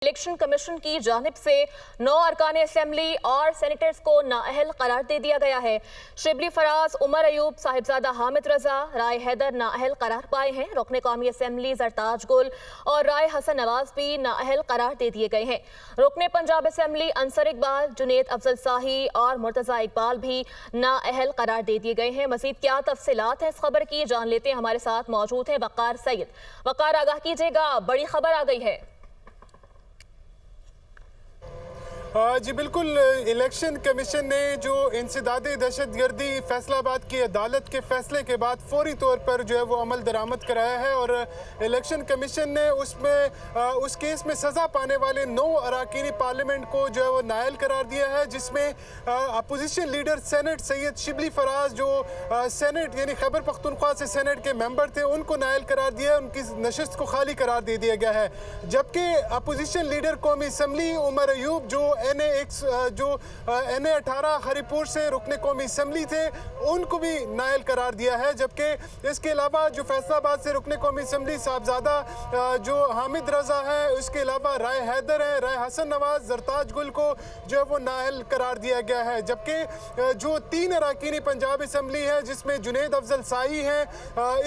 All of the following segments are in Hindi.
इलेक्शन कमीशन की जानिब से 9 अरकान असेंबली और सेनेटर्स को नाअहल करार दे दिया गया है। शिबली फराज, उमर अयूब, साहिबजादा हामिद रजा, राय हैदर नाअहल करार पाए हैं। रुकने कौमी असेंबली जरताज गुल और राय हसन नवाज भी नाअहल करार दे दिए गए हैं। रुकने पंजाब असेंबली अंसर इकबाल, जुनेद अफजल शाही और मुर्तजा इकबाल भी नाअहल करार दे दिए गए हैं। मजीद क्या तफसीलात है इस खबर की, जान लेते हैं। हमारे साथ मौजूद है वकार सईद। वकार, आगाह कीजिएगा, बड़ी खबर आ गई है। जी बिल्कुल, इलेक्शन कमीशन ने जो इंसदादी दहशतगर्दी फैसलाबाद की अदालत के फैसले के बाद फौरी तौर पर जो है वो अमल दरामद कराया है और इलेक्शन कमीशन ने उस केस में सज़ा पाने वाले 9 अरकान पार्लियामेंट को जो है वो नायल करार दिया है, जिसमें opposition leader senate Syed Shibli Faraz जो सेनेट यानी खैबर पख्तूनख्वा से सेनेट के मेंबर थे उनको नायल करार दिया, उनकी नशिस्त को खाली करार दे दिया गया है। जबकि अपोजिशन लीडर कौमी असम्बली उमर अयूब जो NA 18 हरिपुर से रुकने कौमी असम्बली थे उनको भी नायल करार दिया है। जबकि इसके अलावा जो फैसलाबाद से रुकने कौमी असम्बली साहबजादा जो हामिद रजा है, उसके अलावा राय हैदर है, राय हसन नवाज, जरताज गुल को जो है वो नायल करार दिया गया है। जबकि जो 3 अरकान पंजाब असम्बली है जिसमें जुनेद अफजल शाही हैं,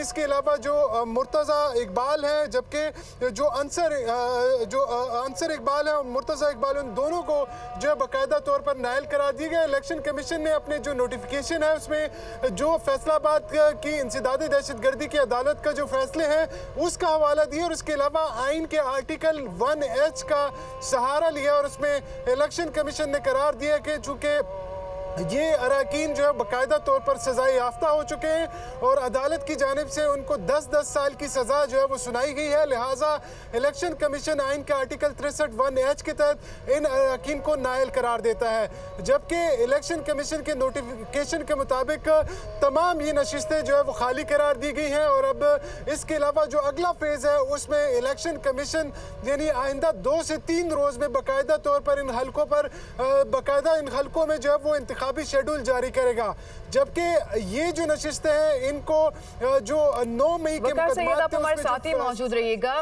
इसके अलावा जो मुर्तजा इकबाल है, जबकि जो अंसर इकबाल है और मुर्तजा इकबाल, उन दोनों को जो है बाकायदा तौर पर नायल करार दिया गया। इलेक्शन कमीशन ने अपने जो नोटिफिकेशन है उसमें जो फैसलाबाद की इंसदादी दहशतगर्दी की अदालत का जो फैसले हैं उसका हवाला दिया और उसके अलावा आइन के आर्टिकल 1H का सहारा लिया और उसमें इलेक्शन कमीशन ने करार दिया कि चूँकि ये अरकान जो है बाकायदा तौर पर सज़ा याफ्ता हो चुके हैं और अदालत की जानिब से उनको 10-10 साल की सज़ा जो है वो सुनाई गई है, लिहाजा इलेक्शन कमीशन आइन के आर्टिकल 63 1H के तहत इन अरकान को नायल करार देता है। जबकि इलेक्शन कमीशन के नोटिफिकेशन के मुताबिक तमाम ये नशिस्तें जो है वो खाली करार दी गई हैं और अब इसके अलावा जो अगला फेज़ है उसमें इलेक्शन कमीशन यानी आइंदा 2 से 3 रोज़ में बाकायदा तौर पर इन हल्कों में जो है वो इंतखाबी शेड्यूल जारी करेगा। जबकि ये जो नशिस्तें हैं इनको जो 9 मई के वकार सैयद, आप हमारे साथ ही मौजूद रहिएगा।